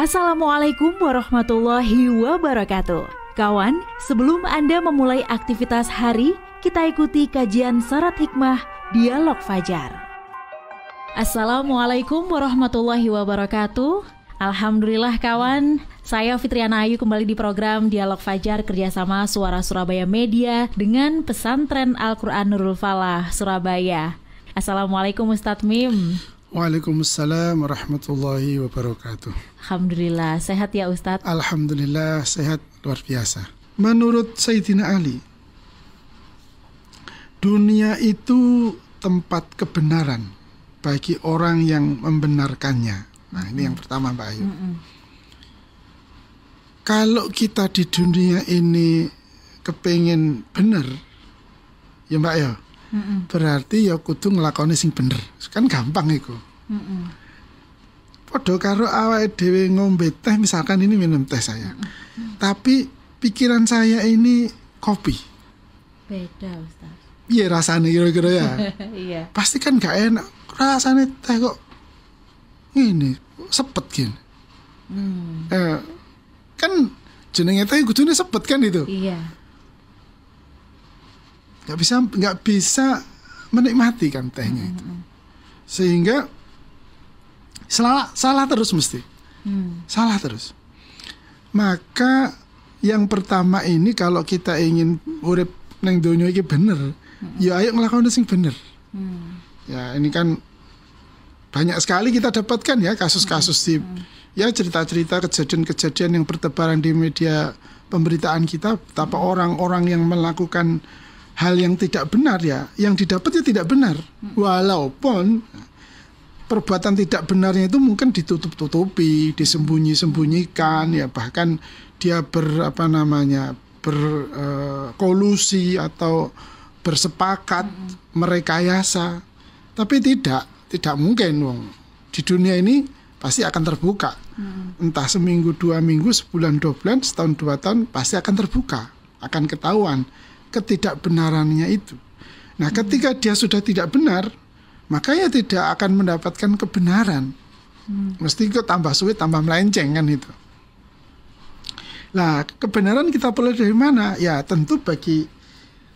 Assalamualaikum warahmatullahi wabarakatuh. Kawan, sebelum Anda memulai aktivitas hari, kita ikuti kajian Syarat Hikmah Dialog Fajar. Assalamualaikum warahmatullahi wabarakatuh. Alhamdulillah kawan, saya Fitriana Ayu kembali di program Dialog Fajar kerjasama Suara Surabaya Media dengan Pesantren Al-Quran Nurul Falah, Surabaya. Assalamualaikum Ustadz Mim. Waalaikumsalam warahmatullahi wabarakatuh. Alhamdulillah, sehat ya Ustadz? Alhamdulillah, sehat luar biasa. Menurut Sayyidina Ali, dunia itu tempat kebenaran bagi orang yang membenarkannya. Nah, ini yang pertama Mbak Ayu. Kalau kita di dunia ini kepengen bener, ya Mbak Ayu, berarti ya kudu nglakoni sing bener. Kan gampang iku. Padha karo awake dhewe ngombe teh, misalkan ini minum teh saya. Tapi pikiran saya ini kopi. Beda Ustaz. Iya rasanya kira-kira ya. Iya. Pasti kan gak enak. Rasanya teh kok ini sepet gini. Kan jenenge teh kudune sepet kan itu. Iya. Nggak bisa menikmati kan tehnya itu. Sehingga salah terus mesti. Salah terus. Maka yang pertama ini kalau kita ingin urip neng donya iki bener, ya ayo nglakoni sing bener. Ya ini kan banyak sekali kita dapatkan ya kasus-kasus di ya cerita-cerita kejadian-kejadian yang bertebaran di media pemberitaan kita, betapa orang-orang yang melakukan hal yang tidak benar ya, yang didapatnya tidak benar. Walaupun perbuatan tidak benarnya itu mungkin ditutup-tutupi, disembunyi-sembunyikan ya, bahkan dia berkolusi atau bersepakat merekayasa. Tapi tidak mungkin wong. Di dunia ini pasti akan terbuka. Entah seminggu, 2 minggu, sebulan, 2 bulan, setahun, 2 tahun pasti akan terbuka, akan ketahuan ketidakbenarannya itu. Nah, ketika dia sudah tidak benar, maka ya tidak akan mendapatkan kebenaran. Mesti kok tambah sulit, tambah melenceng kan itu. Nah, kebenaran kita peroleh dari mana? Ya, tentu bagi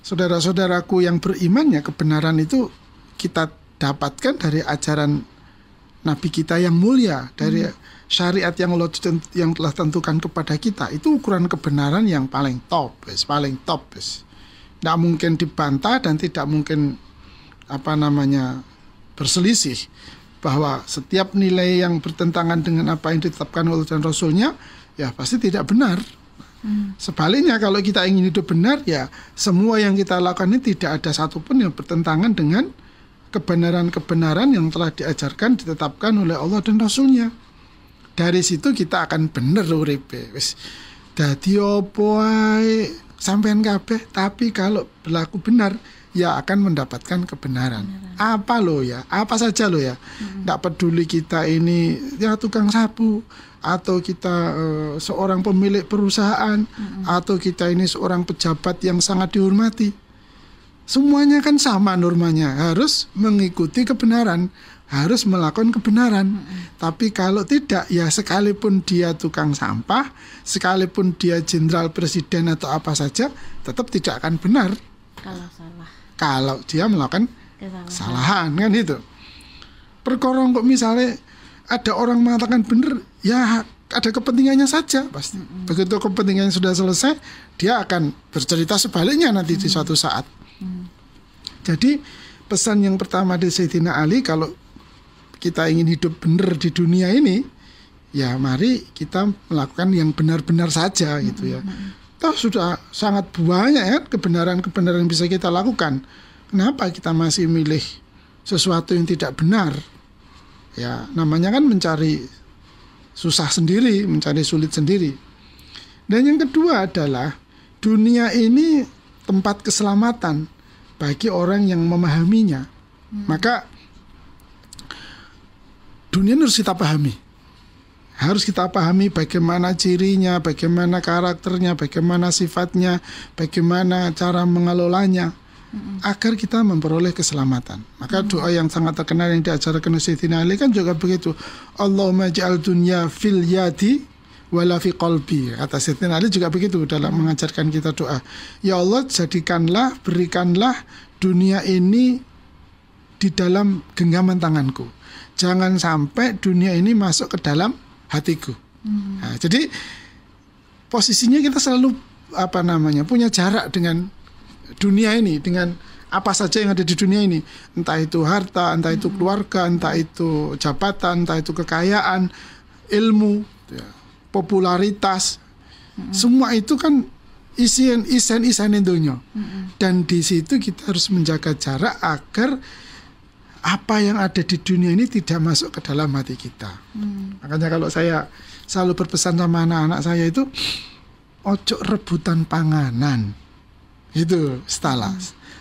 saudara-saudaraku yang beriman ya, kebenaran itu kita dapatkan dari ajaran Nabi kita yang mulia, dari syariat yang telah tentukan kepada kita. Itu ukuran kebenaran yang paling top, paling top. Tidak mungkin dibantah dan tidak mungkin berselisih bahwa setiap nilai yang bertentangan dengan apa yang ditetapkan oleh dan Rasulnya ya pasti tidak benar. Sebaliknya kalau kita ingin hidup benar ya semua yang kita lakukan ini tidak ada satupun yang bertentangan dengan kebenaran-kebenaran yang telah diajarkan, ditetapkan oleh Allah dan Rasulnya. Dari situ kita akan benar uripe. Wis dadi opo ae sampean kabeh, tapi kalau berlaku benar ya akan mendapatkan kebenaran. Apa saja lo ya. Nggak peduli kita ini ya tukang sapu, atau kita seorang pemilik perusahaan, atau kita ini seorang pejabat yang sangat dihormati. Semuanya kan sama normanya, harus mengikuti kebenaran, harus melakukan kebenaran. Tapi kalau tidak, ya sekalipun dia tukang sampah, sekalipun dia jenderal presiden atau apa saja, tetap tidak akan benar. Kalau dia melakukan kesalahan kan itu. Perkara kok misalnya ada orang mengatakan benar, ya ada kepentingannya saja pasti. Begitu kepentingannya sudah selesai, dia akan bercerita sebaliknya nanti di suatu saat. Jadi pesan yang pertama dari Sayyidina Ali, kalau kita ingin hidup benar di dunia ini, ya mari kita melakukan yang benar-benar saja gitu ya. Toh sudah sangat banyak ya kebenaran-kebenaran yang bisa kita lakukan. Kenapa kita masih milih sesuatu yang tidak benar? Ya namanya kan mencari susah sendiri, mencari sulit sendiri. Dan yang kedua adalah dunia ini tempat keselamatan bagi orang yang memahaminya. Maka dunia ini harus kita pahami. Harus kita pahami bagaimana cirinya, bagaimana karakternya, bagaimana sifatnya, bagaimana cara mengelolanya. agar kita memperoleh keselamatan. Maka doa yang sangat terkenal yang diajarkan Sayyidina Ali kan juga begitu. Allahumma ja'al dunya fil yadi wala fi qalbi. Kata Sayyidina Ali juga begitu dalam mengajarkan kita doa. Ya Allah, jadikanlah, berikanlah dunia ini di dalam genggaman tanganku. Jangan sampai dunia ini masuk ke dalam hatiku. Nah, jadi posisinya kita selalu punya jarak dengan dunia ini, dengan apa saja yang ada di dunia ini, entah itu harta, entah itu keluarga, entah itu jabatan, entah itu kekayaan, ilmu, popularitas, semua itu kan isen dunia. Dan di situ kita harus menjaga jarak agar apa yang ada di dunia ini tidak masuk ke dalam hati kita. Makanya kalau saya selalu berpesan sama anak-anak saya itu, ojo rebutan panganan. Itu istilah.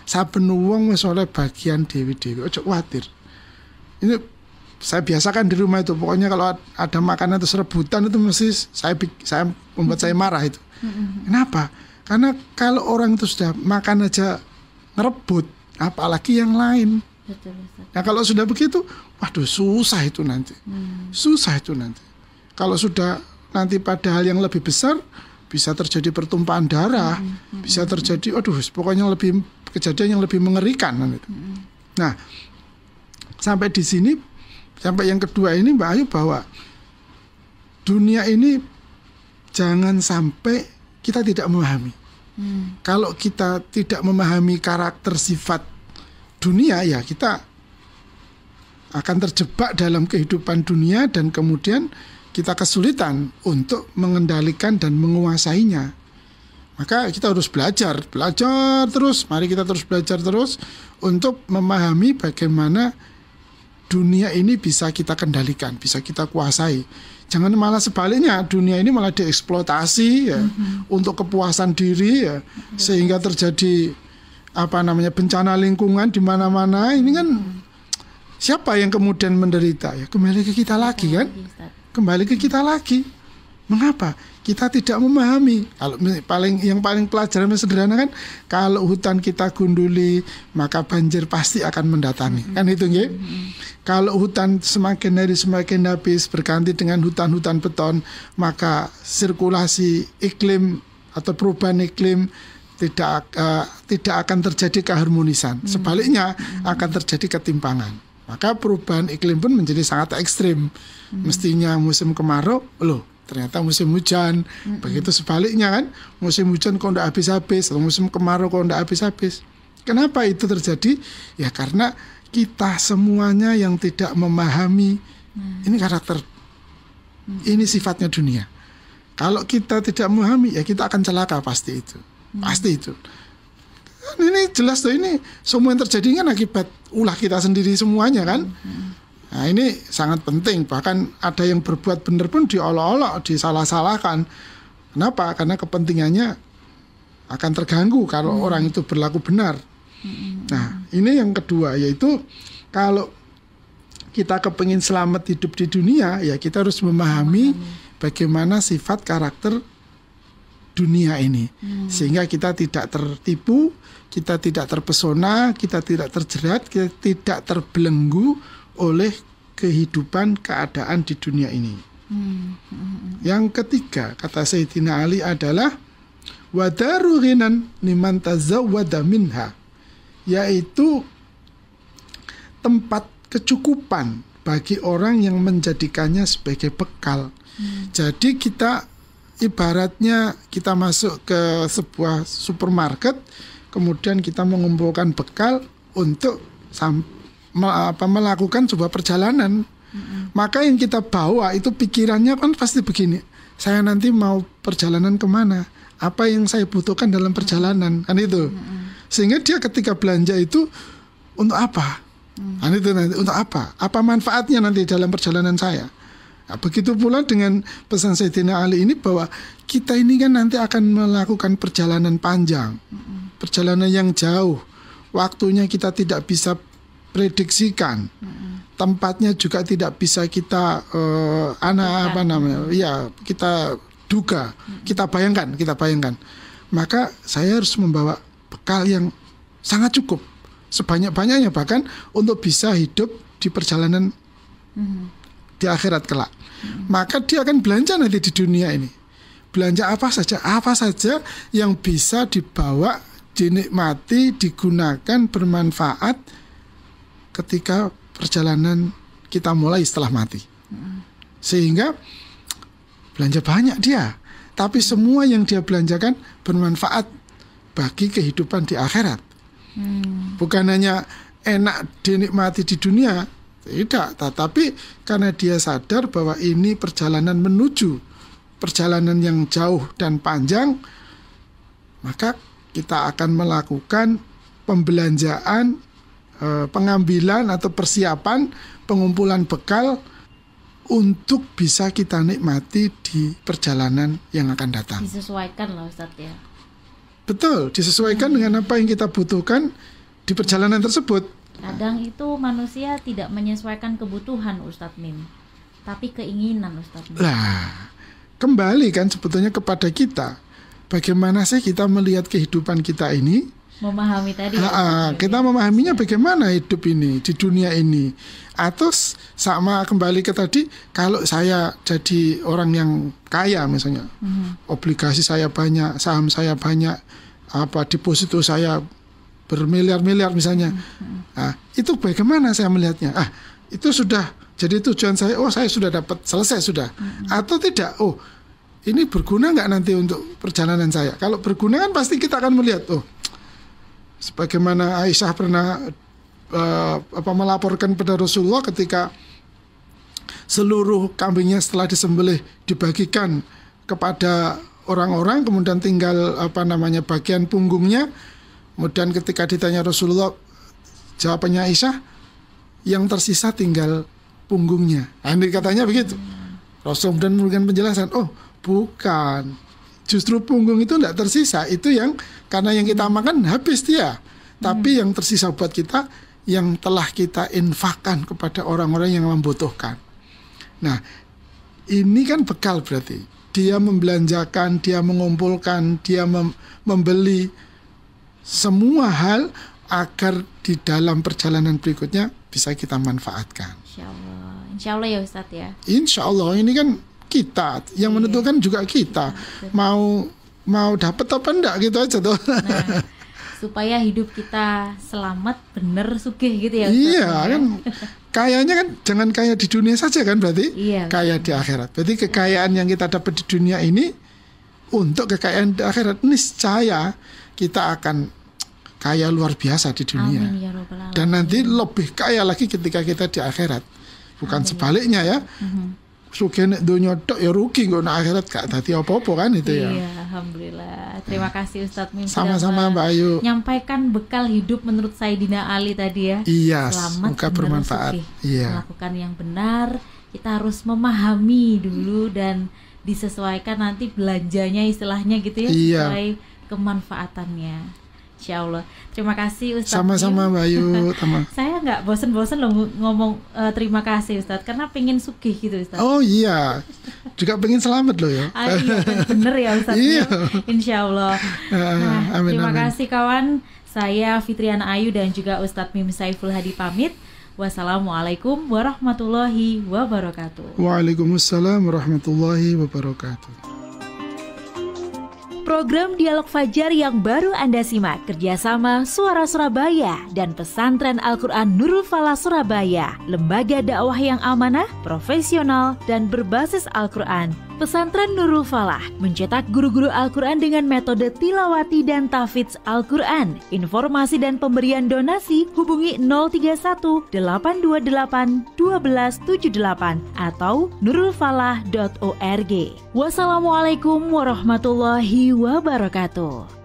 Saben wong wis oleh bagian dewi-dewi, ojo khawatir. Ini saya biasakan di rumah itu, pokoknya kalau ada makanan terus rebutan itu mesti saya membuat saya marah itu. Kenapa? Karena kalau orang itu sudah makan aja ngerebut, apalagi yang lain. Nah kalau sudah begitu, waduh susah itu nanti. Susah itu nanti. Kalau sudah nanti pada hal yang lebih besar, bisa terjadi pertumpahan darah, bisa terjadi, pokoknya kejadian yang lebih mengerikan. Nah, sampai di sini, sampai yang kedua ini Mbak Ayu, bahwa dunia ini jangan sampai kita tidak memahami. Kalau kita tidak memahami karakter sifat dunia, ya kita akan terjebak dalam kehidupan dunia dan kemudian kita kesulitan untuk mengendalikan dan menguasainya. Maka kita harus belajar terus. Mari kita terus belajar terus untuk memahami bagaimana dunia ini bisa kita kendalikan, bisa kita kuasai. Jangan malah sebaliknya, dunia ini malah dieksploitasi ya, untuk kepuasan diri ya, sehingga terjadi bencana lingkungan di mana-mana. Ini kan siapa yang kemudian menderita? Ya kembali ke kita lagi kan? Kembali ke kita lagi. Mengapa? Kita tidak memahami. Kalau yang paling pelajaran sederhana kan, kalau hutan kita gunduli, maka banjir pasti akan mendatangi. Kan itu nggih? Kalau hutan semakin hari semakin habis berganti dengan hutan-hutan beton, maka sirkulasi iklim atau perubahan iklim tidak akan terjadi keharmonisan. Sebaliknya akan terjadi ketimpangan. Maka perubahan iklim pun menjadi sangat ekstrim. Mestinya musim kemarau, ternyata musim hujan. Begitu sebaliknya kan, musim hujan kok tidak habis-habis, atau musim kemarau kok tidak habis-habis. Kenapa itu terjadi? Ya karena kita semuanya yang tidak memahami ini karakter, ini sifatnya dunia. Kalau kita tidak memahami, ya kita akan celaka pasti itu. Pasti itu. Ini jelas tuh, ini semua yang terjadi kan akibat ulah kita sendiri semuanya kan. Nah ini sangat penting. Bahkan ada yang berbuat benar pun diolok-olok, disalah-salahkan. Kenapa? Karena kepentingannya akan terganggu kalau orang itu berlaku benar. Nah ini yang kedua, yaitu kalau kita kepingin selamat hidup di dunia, ya kita harus memahami bagaimana sifat karakter dunia ini, sehingga kita tidak tertipu, kita tidak terpesona, kita tidak terjerat, kita tidak terbelenggu oleh kehidupan keadaan di dunia ini. Yang ketiga, kata Sayyidina Ali adalah wadaru ghinan liman tazawwada minha, yaitu tempat kecukupan bagi orang yang menjadikannya sebagai bekal. Jadi kita ibaratnya kita masuk ke sebuah supermarket, kemudian kita mengumpulkan bekal untuk melakukan sebuah perjalanan. Maka yang kita bawa itu pikirannya kan pasti begini, saya nanti mau perjalanan kemana, apa yang saya butuhkan dalam perjalanan, kan itu. Sehingga dia ketika belanja itu untuk apa, kan itu nanti untuk apa manfaatnya nanti dalam perjalanan saya. Nah, begitu pula dengan pesan Sayyidina Ali ini, bahwa kita ini kan nanti akan melakukan perjalanan panjang, perjalanan yang jauh, waktunya kita tidak bisa prediksikan, tempatnya juga tidak bisa kita kita duga, kita bayangkan. Maka saya harus membawa bekal yang sangat cukup sebanyak-banyaknya, bahkan untuk bisa hidup di perjalanan di akhirat kelak. Maka dia akan belanja nanti di dunia ini. Belanja apa saja yang bisa dibawa, dinikmati, digunakan, bermanfaat ketika perjalanan kita mulai setelah mati. Sehingga belanja banyak dia, tapi semua yang dia belanjakan bermanfaat bagi kehidupan di akhirat. Bukan hanya enak dinikmati di dunia, tidak, tetapi karena dia sadar bahwa ini perjalanan menuju perjalanan yang jauh dan panjang, maka kita akan melakukan pembelanjaan, pengambilan atau persiapan, pengumpulan bekal untuk bisa kita nikmati di perjalanan yang akan datang. Disesuaikan lah Ustadz ya. Betul, disesuaikan dengan apa yang kita butuhkan di perjalanan tersebut. Kadang itu manusia tidak menyesuaikan kebutuhan Ustadz Mim, tapi keinginan Ustadz Mim. Lah, kembali kan sebetulnya kepada kita. Bagaimana sih kita melihat kehidupan kita ini? Memahami tadi. Kita memahaminya bagaimana hidup ini di dunia ini. Atau sama kembali ke tadi, kalau saya jadi orang yang kaya misalnya, obligasi saya banyak, saham saya banyak, deposito saya bermiliar-miliar misalnya. Itu bagaimana saya melihatnya? Itu sudah jadi tujuan saya. Saya sudah dapat, selesai sudah. Atau tidak? Ini berguna nggak nanti untuk perjalanan saya? Kalau berguna kan pasti kita akan melihat. Sebagaimana Aisyah pernah melaporkan pada Rasulullah ketika seluruh kambingnya setelah disembelih dibagikan kepada orang-orang, kemudian tinggal bagian punggungnya. Kemudian ketika ditanya Rasulullah, jawabannya Aisyah, yang tersisa tinggal punggungnya. Ini katanya begitu. Rasul kemudian memberikan penjelasan, bukan, justru punggung itu tidak tersisa. Itu yang karena yang kita makan habis dia. Tapi yang tersisa buat kita, yang telah kita infakkan kepada orang-orang yang membutuhkan. Nah, ini kan bekal berarti. Dia membelanjakan, dia mengumpulkan, dia membeli semua hal agar di dalam perjalanan berikutnya bisa kita manfaatkan. Insya Allah ya Ustadz ya. Insya Allah, ini kan kita yang menentukan juga kita. Mau dapat apa enggak gitu aja tuh. Nah, supaya hidup kita selamat, bener, sugih gitu ya Ustadz. Iya kan. Kayanya kan jangan kaya di dunia saja kan berarti. Kaya di akhirat. Berarti kekayaan yang kita dapat di dunia ini untuk kekayaan di akhirat, niscaya kita akan kaya luar biasa di dunia. Amin, ya Rabbal Alamin. Dan nanti lebih kaya lagi ketika kita di akhirat. Bukan sebaliknya ya. Sugih nek donya tok ya rugi, kok nek akhirat gak dadi apa-apa kan itu ya. Iya, alhamdulillah. Terima kasih Ustadz Mim. Sama-sama Mbak Ayu. Nyampaikan bekal hidup menurut Sayyidina Ali tadi ya. Iya, selamat, semoga bermanfaat. Iya. Melakukan yang benar, kita harus memahami dulu dan disesuaikan nanti belanjanya istilahnya gitu ya, sesuai kemanfaatannya. Insya Allah. Terima kasih Ustadz. Sama-sama Mbak Ayu. Saya nggak bosen-bosen loh ngomong terima kasih Ustadz, karena pengen sugih gitu Ustadz. Oh iya, juga pengen selamat loh ya. Iya, bener ya Ustadz. Iya. Insya Allah. Terima kasih kawan. Saya Fitriana Ayu dan juga Ustadz Mim Saiful Hadi pamit. Wassalamualaikum warahmatullahi wabarakatuh. Waalaikumsalam warahmatullahi wabarakatuh. Program Dialog Fajar yang baru Anda simak kerjasama Suara Surabaya dan Pesantren Al-Quran Nurul Falah Surabaya, lembaga dakwah yang amanah, profesional, dan berbasis Al-Quran. Pesantren Nurul Falah mencetak guru-guru Al-Quran dengan metode tilawati dan tahfidz Al-Quran. Informasi dan pemberian donasi hubungi 031 828 1278 atau nurulfalah.org. Wassalamualaikum warahmatullahi wabarakatuh.